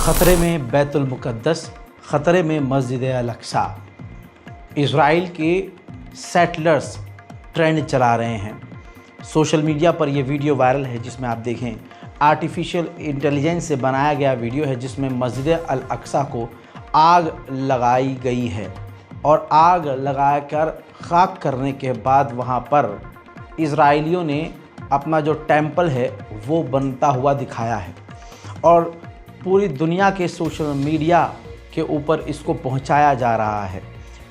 ख़तरे में बैतुल मुक़द्दस, ख़तरे में मस्जिद अल-अक़सा। इज़राइल के सेटलर्स ट्रेंड चला रहे हैं। सोशल मीडिया पर यह वीडियो वायरल है जिसमें आप देखें आर्टिफिशियल इंटेलिजेंस से बनाया गया वीडियो है जिसमें मस्जिद अल-अक़सा को आग लगाई गई है और आग लगाकर खाक करने के बाद वहां पर इज़राइलियों ने अपना जो टेंपल है वो बनता हुआ दिखाया है और पूरी दुनिया के सोशल मीडिया के ऊपर इसको पहुंचाया जा रहा है।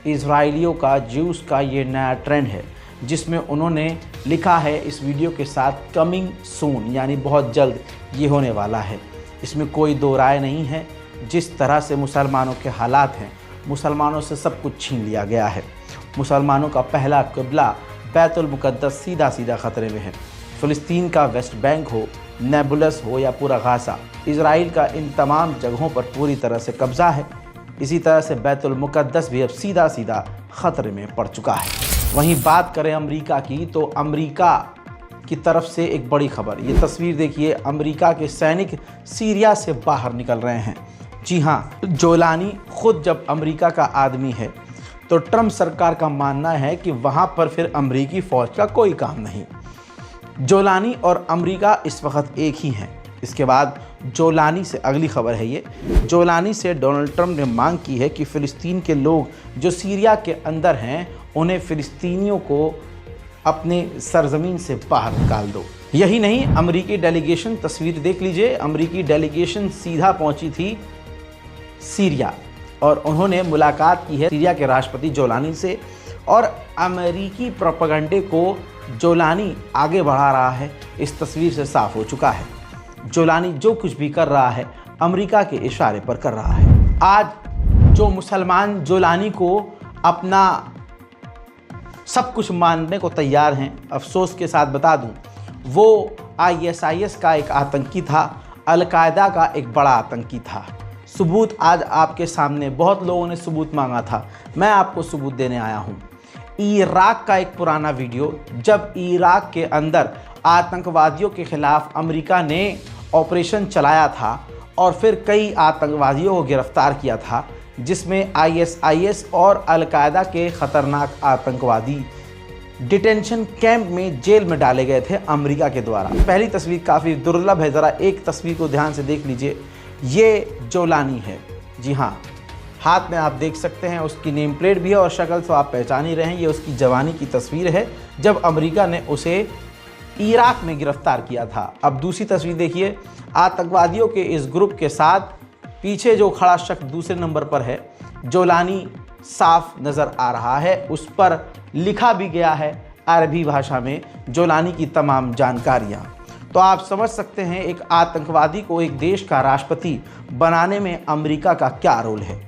इज़राइलियों का, ज्यूस का ये नया ट्रेंड है जिसमें उन्होंने लिखा है इस वीडियो के साथ कमिंग सून, यानी बहुत जल्द ये होने वाला है। इसमें कोई दो राय नहीं है। जिस तरह से मुसलमानों के हालात हैं, मुसलमानों से सब कुछ छीन लिया गया है। मुसलमानों का पहला क़िबला बैतुल मुक़द्दस सीधा सीधा ख़तरे में है। फ़िलिस्तीन का वेस्ट बैंक हो, नेबुलस हो या पूरा गाज़ा, इज़राइल का इन तमाम जगहों पर पूरी तरह से कब्ज़ा है। इसी तरह से बैतुल मुक़द्दस भी अब सीधा सीधा ख़तरे में पड़ चुका है। वहीं बात करें अमेरिका की, तो अमेरिका की तरफ से एक बड़ी खबर, ये तस्वीर देखिए, अमेरिका के सैनिक सीरिया से बाहर निकल रहे हैं। जी हाँ, जोलानी खुद जब अमेरिका का आदमी है तो ट्रंप सरकार का मानना है कि वहाँ पर फिर अमेरिकी फ़ौज का कोई काम नहीं। जोलानी और अमेरिका इस वक्त एक ही हैं। इसके बाद जोलानी से अगली खबर है ये, जोलानी से डोनाल्ड ट्रंप ने मांग की है कि फ़िलिस्तीन के लोग जो सीरिया के अंदर हैं उन्हें फ़िलिस्तीनियों को अपने सरज़मीन से बाहर निकाल दो। यही नहीं, अमेरिकी डेलीगेशन, तस्वीर देख लीजिए, अमेरिकी डेलीगेशन सीधा पहुंची थी सीरिया और उन्होंने मुलाकात की है सीरिया के राष्ट्रपति जोलानी से और अमेरिकी प्रोपेगेंडे को जोलानी आगे बढ़ा रहा है। इस तस्वीर से साफ हो चुका है जोलानी जो कुछ भी कर रहा है अमेरिका के इशारे पर कर रहा है। आज जो मुसलमान जोलानी को अपना सब कुछ मानने को तैयार हैं, अफसोस के साथ बता दूं, वो ISIS का एक आतंकी था, अल-कायदा का एक बड़ा आतंकी था। सबूत आज आपके सामने, बहुत लोगों ने सबूत मांगा था, मैं आपको सबूत देने आया हूँ। इराक का एक पुराना वीडियो, जब इराक के अंदर आतंकवादियों के ख़िलाफ़ अमेरिका ने ऑपरेशन चलाया था और फिर कई आतंकवादियों को गिरफ़्तार किया था, जिसमें ISIS और अल-कायदा के ख़तरनाक आतंकवादी डिटेंशन कैंप में, जेल में डाले गए थे अमेरिका के द्वारा। पहली तस्वीर काफ़ी दुर्लभ है, ज़रा एक तस्वीर को ध्यान से देख लीजिए। ये जोलानी है, जी हाँ, हाथ में आप देख सकते हैं, उसकी नेम प्लेट भी है और शक्ल तो आप पहचान ही रहे हैं। ये उसकी जवानी की तस्वीर है जब अमेरिका ने उसे इराक में गिरफ्तार किया था। अब दूसरी तस्वीर देखिए, आतंकवादियों के इस ग्रुप के साथ पीछे जो खड़ा शख्स दूसरे नंबर पर है, जोलानी साफ नज़र आ रहा है। उस पर लिखा भी गया है अरबी भाषा में जोलानी की तमाम जानकारियाँ। तो आप समझ सकते हैं एक आतंकवादी को एक देश का राष्ट्रपति बनाने में अमेरिका का क्या रोल है।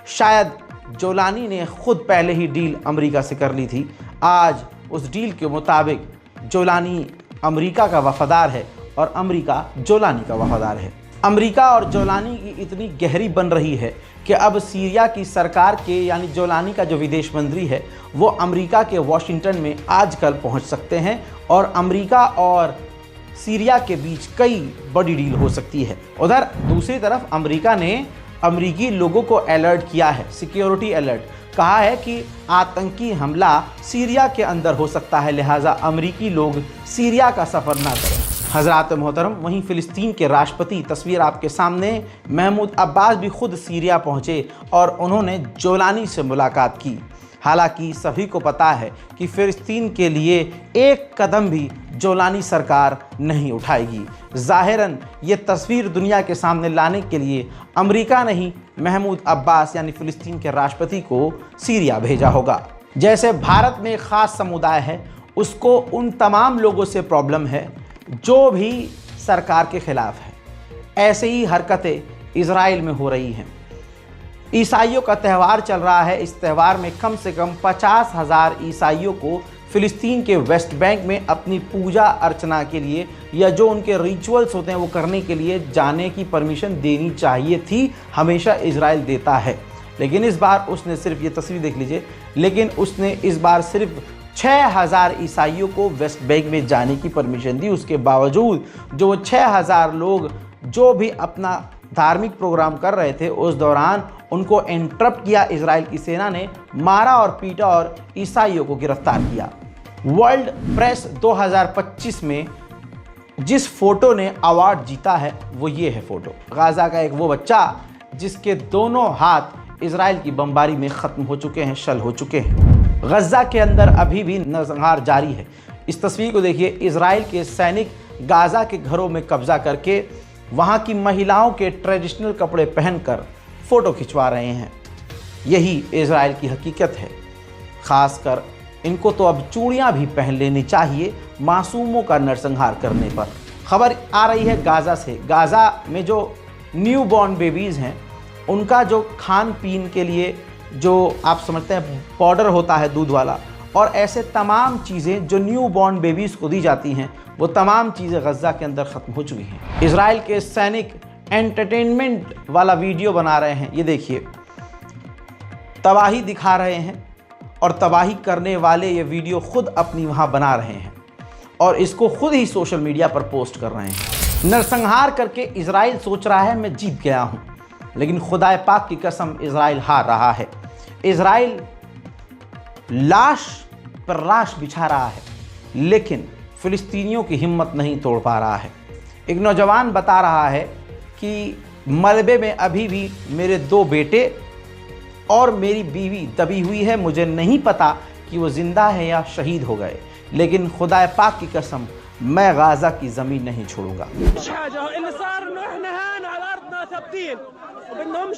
शायद जोलानी ने खुद पहले ही डील अमेरिका से कर ली थी। आज उस डील के मुताबिक जोलानी अमेरिका का वफादार है और अमेरिका जोलानी का वफादार है। अमेरिका और जोलानी की इतनी गहरी बन रही है कि अब सीरिया की सरकार के, यानी जोलानी का जो विदेश मंत्री है, वो अमेरिका के वॉशिंगटन में आजकल पहुंच सकते हैं और अमेरिका और सीरिया के बीच कई बड़ी डील हो सकती है। उधर दूसरी तरफ अमेरिका ने अमेरिकी लोगों को अलर्ट किया है, सिक्योरिटी अलर्ट, कहा है कि आतंकी हमला सीरिया के अंदर हो सकता है, लिहाजा अमेरिकी लोग सीरिया का सफ़र ना करें। हज़रात मोहतरम, वहीं फ़िलिस्तीन के राष्ट्रपति, तस्वीर आपके सामने, महमूद अब्बास भी खुद सीरिया पहुँचे और उन्होंने जोलानी से मुलाकात की। हालांकि सभी को पता है कि फ़िलिस्तीन के लिए एक कदम भी जोलानी सरकार नहीं उठाएगी। ज़ाहिरन ये तस्वीर दुनिया के सामने लाने के लिए अमेरिका ने ही महमूद अब्बास यानी फ़िलिस्तीन के राष्ट्रपति को सीरिया भेजा होगा। जैसे भारत में एक ख़ास समुदाय है, उसको उन तमाम लोगों से प्रॉब्लम है जो भी सरकार के ख़िलाफ़ है। ऐसे ही हरकतें इज़राइल में हो रही हैं। ईसाइयों का त्यौहार चल रहा है, इस त्यौहार में कम से कम 50,000 ईसाइयों को फ़िलिस्तीन के वेस्ट बैंक में अपनी पूजा अर्चना के लिए या जो उनके रिचुअल्स होते हैं वो करने के लिए जाने की परमिशन देनी चाहिए थी। हमेशा इजराइल देता है, लेकिन इस बार उसने सिर्फ, ये तस्वीर देख लीजिए, लेकिन उसने इस बार सिर्फ 6,000 ईसाइयों को वेस्ट बैंक में जाने की परमिशन दी। उसके बावजूद जो 6,000 लोग जो भी अपना धार्मिक प्रोग्राम कर रहे थे, उस दौरान उनको इंटरप्ट किया इजराइल की सेना ने, मारा और पीटा और ईसाइयों को गिरफ्तार किया। वर्ल्ड प्रेस 2025 में जिस फोटो ने अवार्ड जीता है वो ये है फोटो। गाज़ा का एक वो बच्चा जिसके दोनों हाथ इजराइल की बमबारी में ख़त्म हो चुके हैं, शल हो चुके हैं। गज़ा के अंदर अभी भी नरसंहार जारी है। इस तस्वीर को देखिए, इजराइल के सैनिक गाज़ा के घरों में कब्जा करके वहाँ की महिलाओं के ट्रेडिशनल कपड़े पहनकर फ़ोटो खिंचवा रहे हैं। यही इजराइल की हकीकत है। ख़ासकर इनको तो अब चूड़ियाँ भी पहन लेनी चाहिए मासूमों का नरसंहार करने पर। खबर आ रही है गाज़ा से। गाज़ा में जो न्यू बॉर्न बेबीज़ हैं, उनका जो खान पीन के लिए जो आप समझते हैं पाउडर होता है दूध वाला, और ऐसे तमाम चीज़ें जो न्यू बॉर्न बेबीज़ को दी जाती हैं, वो तमाम चीज़ें गज़ा के अंदर ख़त्म हो चुकी हैं। इजराइल के सैनिक एंटरटेनमेंट वाला वीडियो बना रहे हैं। ये देखिए, तबाही दिखा रहे हैं और तबाही करने वाले ये वीडियो खुद अपनी वहाँ बना रहे हैं और इसको खुद ही सोशल मीडिया पर पोस्ट कर रहे हैं। नरसंहार करके इजराइल सोच रहा है मैं जीत गया हूँ, लेकिन खुदाए पाक की कसम इजराइल हार रहा है। इजराइल लाश पर लाश बिछा रहा है, लेकिन फिलिस्तीनियों की हिम्मत नहीं तोड़ पा रहा है। एक नौजवान बता रहा है कि मलबे में अभी भी मेरे 2 बेटे और मेरी बीवी दबी हुई है, मुझे नहीं पता कि वो जिंदा है या शहीद हो गए, लेकिन खुदाए पाक की कसम मैं गाज़ा की ज़मीन नहीं छोड़ूंगा।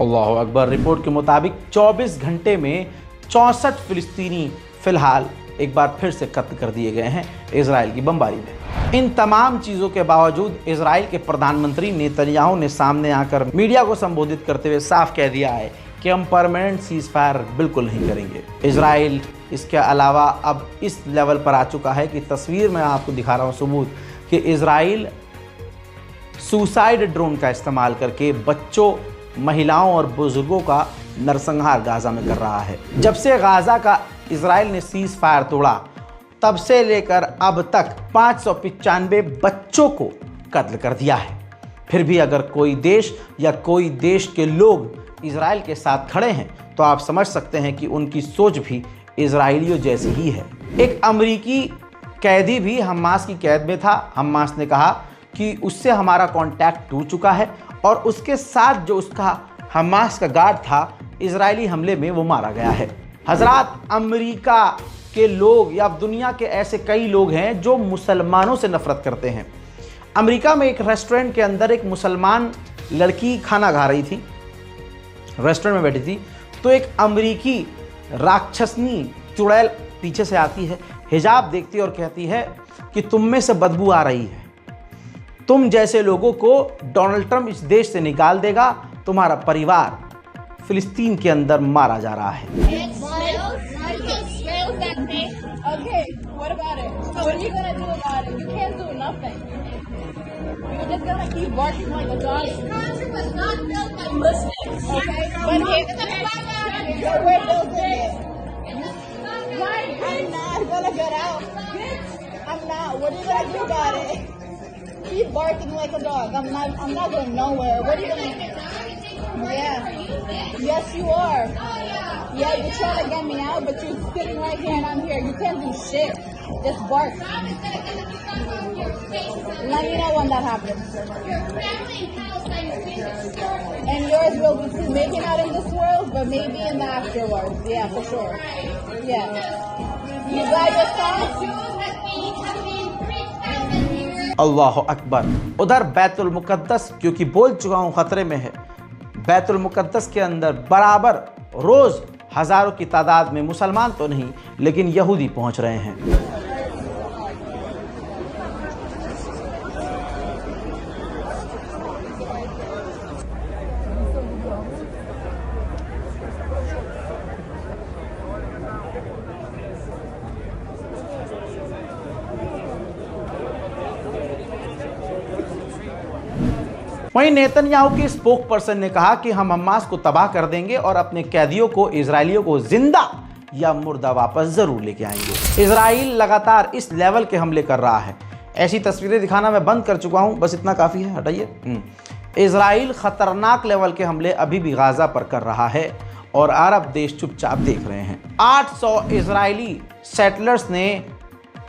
अल्लाहु अकबर। रिपोर्ट के मुताबिक 24 घंटे में 64 फिलिस्तीनी फिलहाल एक बार फिर से कत्ल कर दिए गए हैं इजराइल की बमबारी में। इन तमाम चीज़ों के बावजूद इजराइल के प्रधानमंत्री नेतन्याहू ने सामने आकर मीडिया को संबोधित करते हुए साफ कह दिया है कि हम परमानेंट सीज फायर बिल्कुल नहीं करेंगे। इजराइल इसके अलावा अब इस लेवल पर आ चुका है कि तस्वीर में आपको दिखा रहा हूँ सबूत कि इजराइल सुसाइड ड्रोन का इस्तेमाल करके बच्चों, महिलाओं और बुजुर्गों का नरसंहार गाज़ा में कर रहा है। जब से गाज़ा का इजराइल ने सीज फायर तोड़ा, तब से लेकर अब तक 595 बच्चों को कत्ल कर दिया है। फिर भी अगर कोई देश या कोई देश के लोग इजराइल के साथ खड़े हैं, तो आप समझ सकते हैं कि उनकी सोच भी इजराइलियों जैसी ही है। एक अमरीकी कैदी भी हमास की कैद में था। हमास ने कहा कि उससे हमारा कांटेक्ट टूट चुका है और उसके साथ जो उसका हमास का गार्ड था, इजरायली हमले में वो मारा गया है। हजरात, अमेरिका के लोग या दुनिया के ऐसे कई लोग हैं जो मुसलमानों से नफरत करते हैं। अमेरिका में एक रेस्टोरेंट के अंदर एक मुसलमान लड़की खाना खा रही थी, रेस्टोरेंट में बैठी थी, तो एक अमेरिकी राक्षसनी चुड़ैल पीछे से आती है, हिजाब देखती है और कहती है कि तुम में से बदबू आ रही है, तुम जैसे लोगों को डोनाल्ड ट्रंप इस देश से निकाल देगा, तुम्हारा परिवार फिलिस्तीन के अंदर मारा जा रहा है। Keep barking like a dog. I'm not going nowhere. What are you gonna? Yeah. Yes, you are. Yeah, you're trying to get me out, but you're sitting right here and I'm here. You can't do shit. Just bark. Let me know when that happens. And yours will be too. Maybe not in this world, but maybe in the afterwards. Yeah, for sure. Yeah. You got your thoughts? अल्लाह अकबर। उधर बैतुल मुकद्दस, क्योंकि बोल चुका हूँ ख़तरे में है, बैतुल मुकद्दस के अंदर बराबर रोज़ हज़ारों की तादाद में मुसलमान तो नहीं लेकिन यहूदी पहुँच रहे हैं। वहीं नेतन्याहू के स्पोक पर्सन ने कहा कि हम हमास को तबाह कर देंगे और अपने कैदियों को, इजरायलियों को जिंदा या मुर्दा वापस जरूर लेके आएंगे। इजराइल लगातार इस लेवल के हमले कर रहा है। ऐसी तस्वीरें दिखाना मैं बंद कर चुका हूं, बस इतना काफी है, हटाइए। इजराइल खतरनाक लेवल के हमले अभी भी गाजा पर कर रहा है और अरब देश चुपचाप देख रहे हैं। 800 इजरायली सेटलर्स ने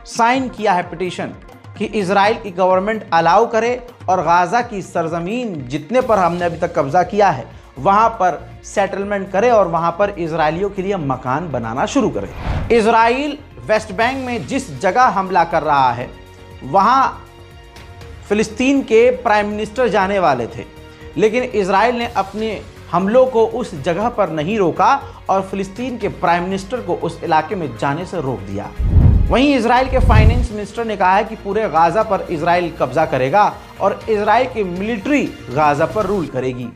साइन किया है पिटीशन कि इजराइल की गवर्नमेंट अलाउ करे और गाजा की सरजमीन जितने पर हमने अभी तक कब्जा किया है वहां पर सेटलमेंट करे और वहां पर इजरायलियों के लिए मकान बनाना शुरू करे। इजराइल वेस्ट बैंक में जिस जगह हमला कर रहा है वहां फिलिस्तीन के प्राइम मिनिस्टर जाने वाले थे, लेकिन इजराइल ने अपने हमलों को उस जगह पर नहीं रोका और फिलिस्तीन के प्राइम मिनिस्टर को उस इलाके में जाने से रोक दिया। वहीं इजराइल के फाइनेंस मिनिस्टर ने कहा है कि पूरे गाजा पर इजराइल कब्जा करेगा और इजराइल की मिलिट्री गाजा पर रूल करेगी।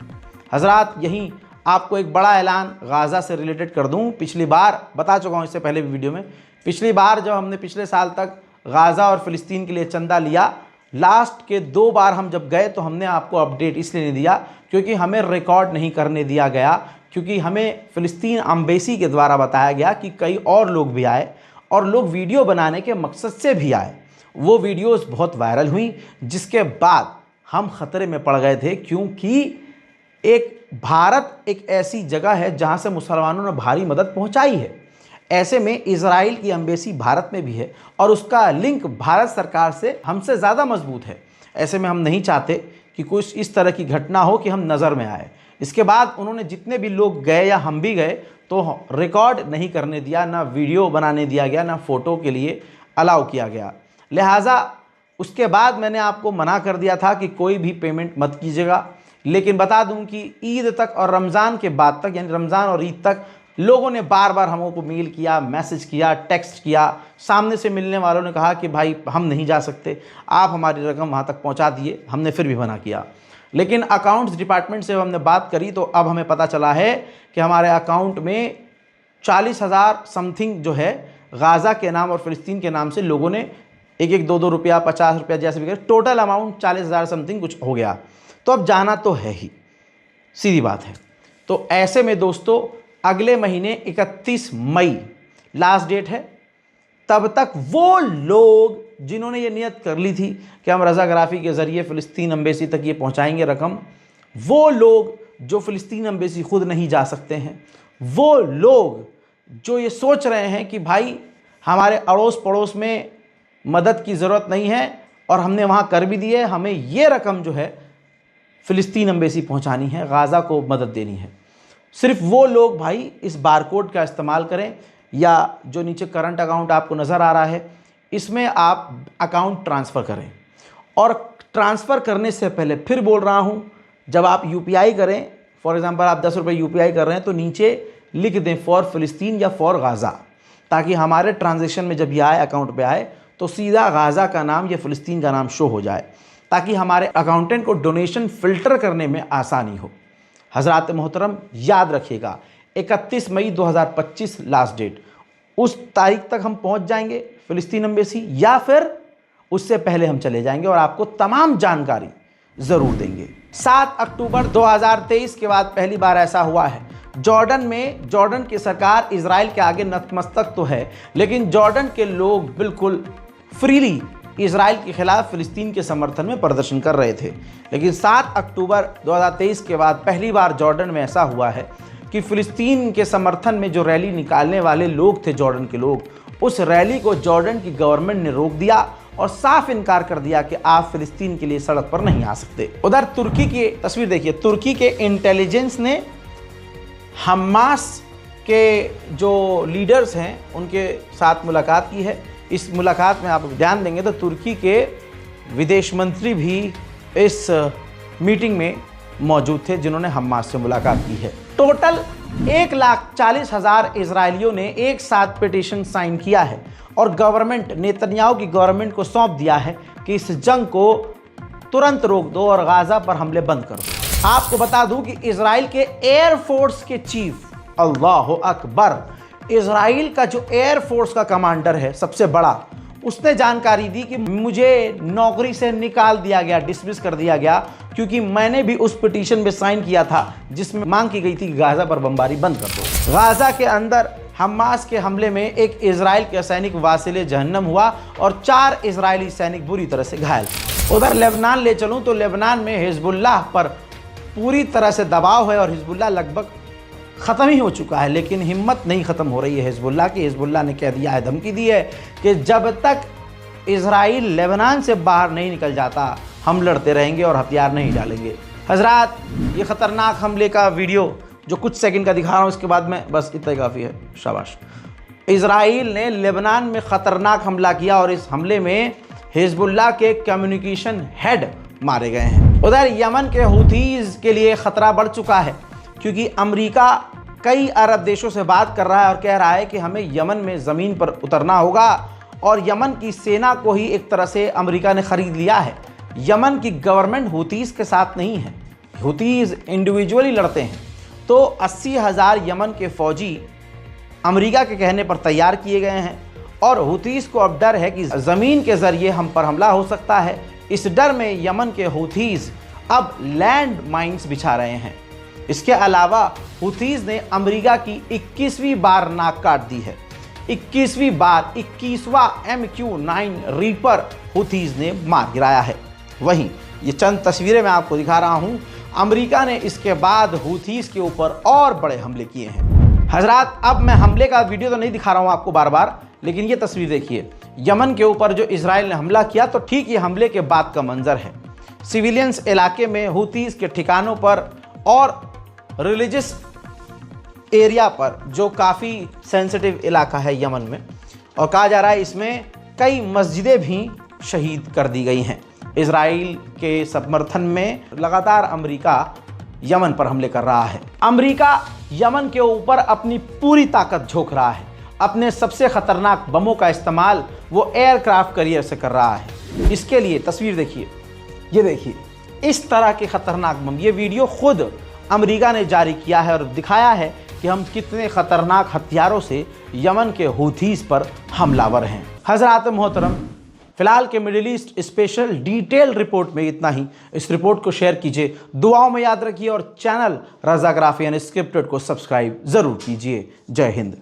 हजरात, यहीं आपको एक बड़ा ऐलान गाजा से रिलेटेड कर दूं। पिछली बार बता चुका हूं, इससे पहले भी वीडियो में, पिछली बार जब हमने पिछले साल तक गाजा और फिलिस्तीन के लिए चंदा लिया, लास्ट के 2 बार हम जब गए तो हमने आपको अपडेट इसलिए नहीं दिया क्योंकि हमें रिकॉर्ड नहीं करने दिया गया, क्योंकि हमें फिलिस्तीन एम्बेसी के द्वारा बताया गया कि कई और लोग भी आए और लोग वीडियो बनाने के मकसद से भी आए। वो वीडियोस बहुत वायरल हुई, जिसके बाद हम ख़तरे में पड़ गए थे, क्योंकि भारत एक ऐसी जगह है जहां से मुसलमानों ने भारी मदद पहुंचाई है। ऐसे में इजराइल की एम्बेसी भारत में भी है और उसका लिंक भारत सरकार से हमसे ज़्यादा मजबूत है। ऐसे में हम नहीं चाहते कि कुछ इस तरह की घटना हो कि हम नज़र में आए। इसके बाद उन्होंने जितने भी लोग गए या हम भी गए तो रिकॉर्ड नहीं करने दिया, ना वीडियो बनाने दिया गया, ना फ़ोटो के लिए अलाउ किया गया। लिहाजा उसके बाद मैंने आपको मना कर दिया था कि कोई भी पेमेंट मत कीजिएगा। लेकिन बता दूं कि ईद तक और रमज़ान के बाद तक, यानी रमज़ान और ईद तक, लोगों ने बार बार हम को मेल किया, मैसेज किया, टेक्स्ट किया। सामने से मिलने वालों ने कहा कि भाई हम नहीं जा सकते, आप हमारी रकम वहाँ तक पहुँचा दिए। हमने फिर भी मना किया। लेकिन अकाउंट्स डिपार्टमेंट से हमने बात करी तो अब हमें पता चला है कि हमारे अकाउंट में 40,000 समथिंग जो है गाज़ा के नाम और फ़िलिस्तीन के नाम से लोगों ने 1-1, 2-2 रुपया, 50 रुपया जैसे भी करे, टोटल अमाउंट 40,000 समथिंग कुछ हो गया। तो अब जाना तो है ही, सीधी बात है। तो ऐसे में दोस्तों अगले महीने 31 मई लास्ट डेट है। तब तक वो लोग जिन्होंने ये नियत कर ली थी कि हम रज़ाग्राफ़ी के ज़रिए फ़िलिस्तीन एम्बेसी तक ये पहुंचाएंगे रकम, वो लोग जो फ़िलिस्तीन एम्बेसी खुद नहीं जा सकते हैं, वो लोग जो ये सोच रहे हैं कि भाई हमारे अड़ोस पड़ोस में मदद की ज़रूरत नहीं है और हमने वहाँ कर भी दिए, हमें ये रकम जो है फ़िलिस्तीन एम्बेसी पहुँचानी है, गाज़ा को मदद देनी है, सिर्फ वो लोग भाई इस बारकोड का इस्तेमाल करें या जो नीचे करंट अकाउंट आपको नज़र आ रहा है इसमें आप अकाउंट ट्रांसफ़र करें। और ट्रांसफ़र करने से पहले फिर बोल रहा हूँ, जब आप यूपीआई करें, फॉर एग्ज़ाम्पल आप 10 रुपये यूपीआई कर रहे हैं तो नीचे लिख दें फॉर फ़िलिस्तीन या फॉर गाज़ा, ताकि हमारे ट्रांजेक्शन में जब ये आए, अकाउंट पे आए, तो सीधा गाज़ा का नाम या फ़िलिस्तीन का नाम शो हो जाए, ताकि हमारे अकाउंटेंट को डोनेशन फ़िल्टर करने में आसानी हो। हज़रात मोहतरम याद रखिएगा, 31 मई 2025 लास्ट डेट, उस तारीख तक हम पहुंच जाएंगे फ़िलिस्तीन एम्बेसी या फिर उससे पहले हम चले जाएंगे और आपको तमाम जानकारी ज़रूर देंगे। 7 अक्टूबर 2023 के बाद पहली बार ऐसा हुआ है जॉर्डन में। जॉर्डन की सरकार इजराइल के आगे नतमस्तक तो है, लेकिन जॉर्डन के लोग बिल्कुल फ्रीली इजराइल के खिलाफ फ़िलिस्तीन के समर्थन में प्रदर्शन कर रहे थे। लेकिन 7 अक्टूबर 2023 के बाद पहली बार जॉर्डन में ऐसा हुआ है कि फ़िलिस्तीन के समर्थन में जो रैली निकालने वाले लोग थे, जॉर्डन के लोग, उस रैली को जॉर्डन की गवर्नमेंट ने रोक दिया और साफ इनकार कर दिया कि आप फ़िलिस्तीन के लिए सड़क पर नहीं आ सकते। उधर तुर्की की तस्वीर देखिए, तुर्की के इंटेलिजेंस ने हमास के जो लीडर्स हैं उनके साथ मुलाकात की है। इस मुलाकात में आप ध्यान देंगे तो तुर्की के विदेश मंत्री भी इस मीटिंग में मौजूद थे जिन्होंने हमास से मुलाकात की है। टोटल 1,40,000 इजरायलियों ने एक साथ पिटीशन साइन किया है और गवर्नमेंट, नेतन्याहू की गवर्नमेंट को सौंप दिया है कि इस जंग को तुरंत रोक दो और गाज़ा पर हमले बंद कर दो। आपको बता दूं कि इजराइल के एयरफोर्स के चीफ, अल्लाह अकबर, इजराइल का जो एयरफोर्स का कमांडर है सबसे बड़ा, उसने जानकारी दी कि मुझे नौकरी से निकाल दिया गया, डिसमिस कर दिया गया, क्योंकि मैंने भी उस पिटीशन में साइन किया था जिसमें मांग की गई थी कि गाजा पर बमबारी बंद कर दो। गाजा के अंदर हमास के हमले में एक इजराइल का सैनिक वासिले जहन्नम हुआ और 4 इजरायली सैनिक बुरी तरह से घायल। उधर लेबनान ले चलूं तो लेबनान में हिजबुल्लाह पर पूरी तरह से दबाव है और हिजबुल्लाह लगभग ख़त्म ही हो चुका है, लेकिन हिम्मत नहीं ख़त्म हो रही है हिजबुल्लाह की। हिजबुल्लाह ने कह दिया है, धमकी दी है कि जब तक इजराइल लेबनान से बाहर नहीं निकल जाता हम लड़ते रहेंगे और हथियार नहीं डालेंगे। हजरात, ये ख़तरनाक हमले का वीडियो जो कुछ सेकंड का दिखा रहा हूँ, इसके बाद में बस इतना ही काफ़ी है। शाबाश। इजराइल ने लेबनान में ख़तरनाक हमला किया और इस हमले में हिजबुल्लाह के कम्युनिकेशन हेड मारे गए हैं। उधर यमन के हूथीज़ के लिए ख़तरा बढ़ चुका है, क्योंकि अमेरिका कई अरब देशों से बात कर रहा है और कह रहा है कि हमें यमन में ज़मीन पर उतरना होगा और यमन की सेना को ही एक तरह से अमेरिका ने ख़रीद लिया है। यमन की गवर्नमेंट हूथीज़ के साथ नहीं है, हूथीज़ इंडिविजुअली लड़ते हैं। तो 80,000 यमन के फ़ौजी अमेरिका के कहने पर तैयार किए गए हैं और हूथीज़ को अब डर है कि ज़मीन के ज़रिए हम पर हमला हो सकता है। इस डर में यमन के हूथीज़ अब लैंड माइन्स बिछा रहे हैं। इसके अलावा हूथीज़ ने अमेरिका की 21वीं बार नाक काट दी है। 21वीं बार 21वां MQ-9 रीपर हूथीज़ ने मार गिराया है। वहीं ये चंद तस्वीरें मैं आपको दिखा रहा हूँ। अमेरिका ने इसके बाद हूथीज़ के ऊपर और बड़े हमले किए हैं। हजरात, अब मैं हमले का वीडियो तो नहीं दिखा रहा हूँ आपको बार बार, लेकिन ये तस्वीर देखिए। यमन के ऊपर जो इजराइल ने हमला किया, तो ठीक ये हमले के बाद का मंजर है। सिविलियंस इलाके में हूथीज़ के ठिकानों पर और रिलीजियस एरिया पर, जो काफ़ी सेंसिटिव इलाका है यमन में, और कहा जा रहा है इसमें कई मस्जिदें भी शहीद कर दी गई हैं। इजराइल के समर्थन में लगातार अमेरिका यमन पर हमले कर रहा है। अमेरिका यमन के ऊपर अपनी पूरी ताकत झोंक रहा है। अपने सबसे ख़तरनाक बमों का इस्तेमाल वो एयरक्राफ्ट कैरियर से कर रहा है। इसके लिए तस्वीर देखिए, ये देखिए, इस तरह के ख़तरनाक बम। ये वीडियो खुद अमेरिका ने जारी किया है और दिखाया है कि हम कितने ख़तरनाक हथियारों से यमन के हूथीज़ पर हमलावर हैं। हज़रात मोहतरम, फ़िलहाल के middle east special detail report में इतना ही। इस रिपोर्ट को शेयर कीजिए, दुआओं में याद रखिए और चैनल रज़ाग्राफी अनस्क्रिप्टेड को सब्सक्राइब ज़रूर कीजिए। जय हिंद।